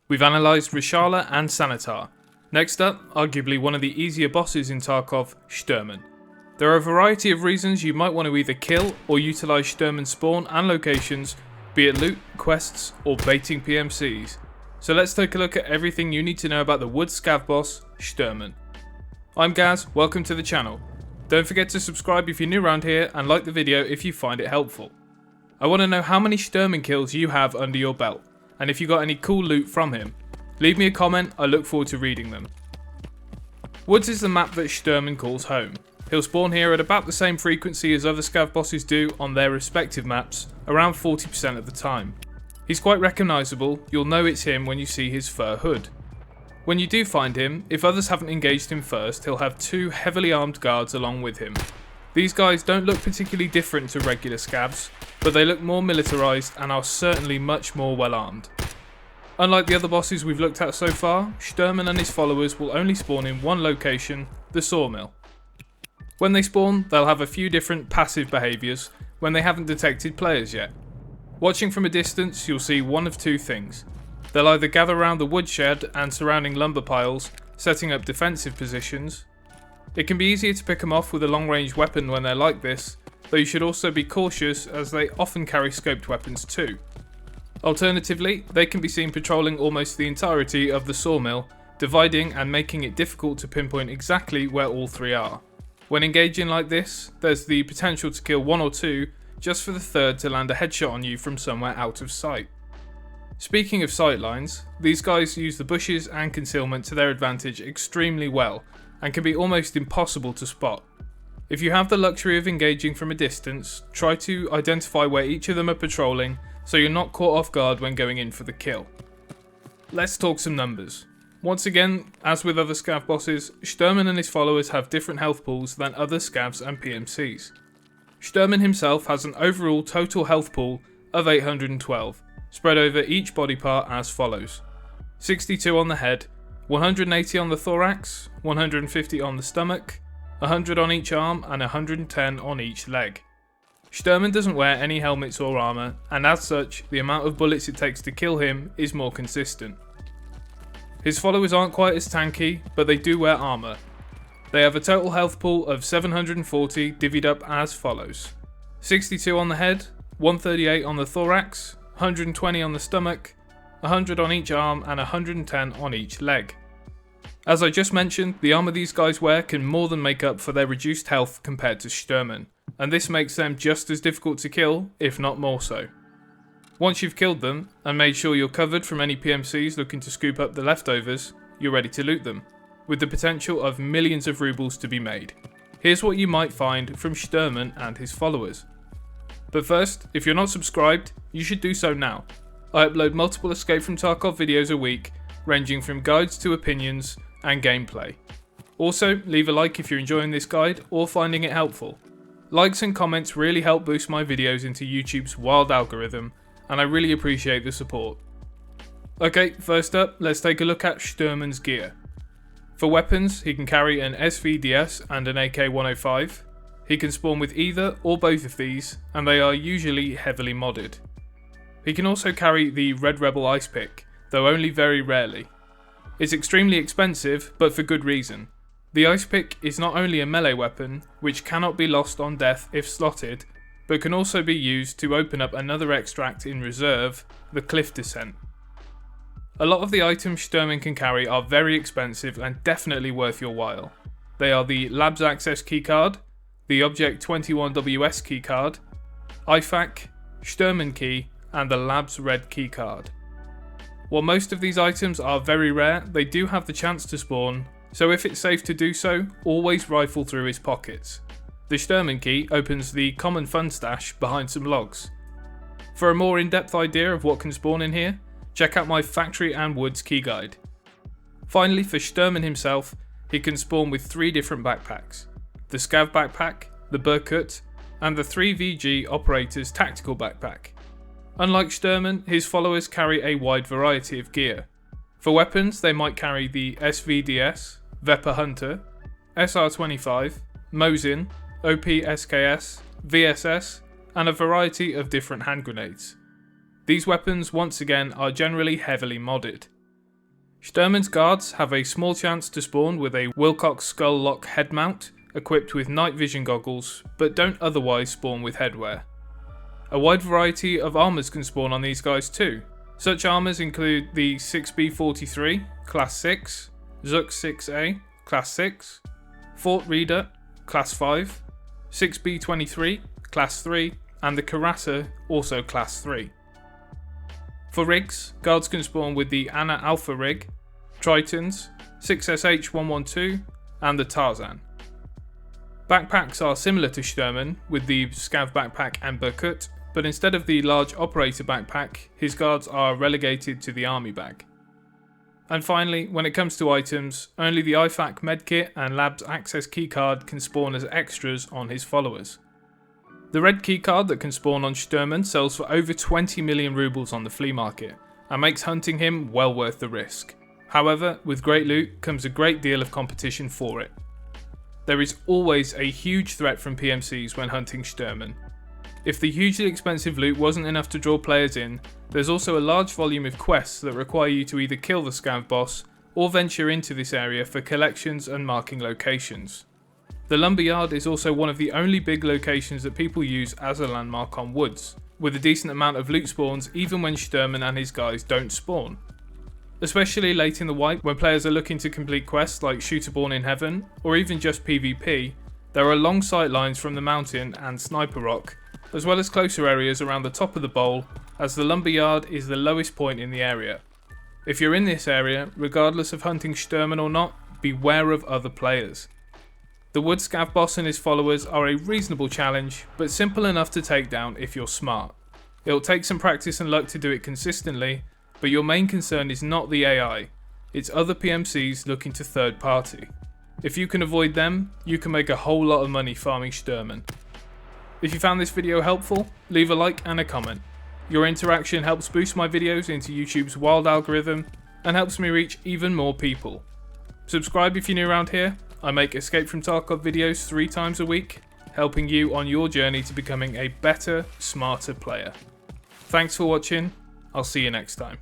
We've analysed Reshala and Sanitar. Next up, arguably one of the easier bosses in Tarkov, Shturman. There are a variety of reasons you might want to either kill or utilise Shturman's spawn and locations, be it loot, quests, or baiting PMCs. So let's take a look at everything you need to know about the wood scav boss, Shturman. I'm Gaz, welcome to the channel. Don't forget to subscribe if you're new around here and like the video if you find it helpful. I want to know how many Shturman kills you have under your belt, and if you got any cool loot from him. Leave me a comment, I look forward to reading them. Woods is the map that Shturman calls home. He'll spawn here at about the same frequency as other scav bosses do on their respective maps, around 40% of the time. He's quite recognisable, you'll know it's him when you see his fur hood. When you do find him, if others haven't engaged him first, he'll have two heavily armed guards along with him. These guys don't look particularly different to regular scavs, but they look more militarised and are certainly much more well armed. Unlike the other bosses we've looked at so far, Shturman and his followers will only spawn in one location, the sawmill. When they spawn, they'll have a few different passive behaviours when they haven't detected players yet. Watching from a distance, you'll see one of two things. They'll either gather around the woodshed and surrounding lumber piles, setting up defensive positions. It can be easier to pick them off with a long-range weapon when they're like this, though you should also be cautious as they often carry scoped weapons too. Alternatively, they can be seen patrolling almost the entirety of the sawmill, dividing and making it difficult to pinpoint exactly where all three are. When engaging like this, there's the potential to kill one or two, just for the third to land a headshot on you from somewhere out of sight. Speaking of sightlines, these guys use the bushes and concealment to their advantage extremely well, and can be almost impossible to spot. If you have the luxury of engaging from a distance, try to identify where each of them are patrolling, so you're not caught off guard when going in for the kill. Let's talk some numbers. Once again, as with other scav bosses, Shturman and his followers have different health pools than other scavs and PMCs. Shturman himself has an overall total health pool of 812, spread over each body part as follows: 62 on the head, 180 on the thorax, 150 on the stomach, 100 on each arm and 110 on each leg. Shturman doesn't wear any helmets or armour, and as such, the amount of bullets it takes to kill him is more consistent. His followers aren't quite as tanky, but they do wear armour. They have a total health pool of 740 divvied up as follows: 62 on the head, 138 on the thorax, 120 on the stomach, 100 on each arm and 110 on each leg. As I just mentioned, the armour these guys wear can more than make up for their reduced health compared to Shturman, and this makes them just as difficult to kill, if not more so. Once you've killed them, and made sure you're covered from any PMCs looking to scoop up the leftovers, you're ready to loot them, with the potential of millions of rubles to be made. Here's what you might find from Shturman and his followers. But first, if you're not subscribed, you should do so now. I upload multiple Escape from Tarkov videos a week, ranging from guides to opinions and gameplay. Also, leave a like if you're enjoying this guide or finding it helpful. Likes and comments really help boost my videos into YouTube's wild algorithm, and I really appreciate the support. Okay, first up, let's take a look at Shturman's gear. For weapons, he can carry an SVDS and an AK-105. He can spawn with either or both of these, and they are usually heavily modded. He can also carry the Red Rebel Ice Pick, though only very rarely. It's extremely expensive, but for good reason. The Ice Pick is not only a melee weapon, which cannot be lost on death if slotted, but can also be used to open up another extract in reserve, the Cliff Descent. A lot of the items Shturman can carry are very expensive and definitely worth your while. They are the Labs Access keycard, the Object 21WS keycard, IFAK, Shturman key, and the Labs Red keycard. While most of these items are very rare, they do have the chance to spawn, so if it's safe to do so, always rifle through his pockets. The Shturman key opens the common fun stash behind some logs. For a more in-depth idea of what can spawn in here, check out my Factory and Woods key guide. Finally, for Shturman himself, he can spawn with 3 different backpacks: the Scav backpack, the Burkut, and the 3VG Operator's tactical backpack. Unlike Shturman, his followers carry a wide variety of gear. For weapons, they might carry the SVDS, Vepr Hunter, SR25, Mosin, OP-SKS, VSS, and a variety of different hand grenades. These weapons, once again, are generally heavily modded. Shturman's guards have a small chance to spawn with a Wilcox skull lock head mount equipped with night vision goggles, but don't otherwise spawn with headwear. A wide variety of armours can spawn on these guys too. Such armours include the 6B43, Class 6, Zuk 6A, Class 6, Fort Reader, Class 5, 6B23, Class 3, and the Karasa, also Class 3. For rigs, guards can spawn with the Anna Alpha rig, Tritons, 6SH112, and the Tarzan. Backpacks are similar to Shturman, with the Scav backpack and Berkut, but instead of the large operator backpack, his guards are relegated to the army bag. And finally, when it comes to items, only the IFAK medkit and Labs access keycard can spawn as extras on his followers. The red keycard that can spawn on Shturman sells for over 20 million rubles on the flea market, and makes hunting him well worth the risk. However, with great loot comes a great deal of competition for it. There is always a huge threat from PMCs when hunting Shturman. If the hugely expensive loot wasn't enough to draw players in, there's also a large volume of quests that require you to either kill the scav boss or venture into this area for collections and marking locations. The lumberyard is also one of the only big locations that people use as a landmark on woods, with a decent amount of loot spawns even when Shturman and his guys don't spawn. Especially late in the wipe, when players are looking to complete quests like Shooter Born in Heaven, or even just PvP, there are long sight lines from the mountain and Sniper Rock, as well as closer areas around the top of the bowl, as the lumberyard is the lowest point in the area. If you're in this area, regardless of hunting Shturman or not, beware of other players. The wood scav boss and his followers are a reasonable challenge, but simple enough to take down if you're smart. It'll take some practice and luck to do it consistently, but your main concern is not the AI, it's other PMCs looking to third party. If you can avoid them, you can make a whole lot of money farming Shturman. If you found this video helpful, leave a like and a comment. Your interaction helps boost my videos into YouTube's wild algorithm and helps me reach even more people. Subscribe if you're new around here. I make Escape from Tarkov videos 3 times a week, helping you on your journey to becoming a better, smarter player. Thanks for watching. I'll see you next time.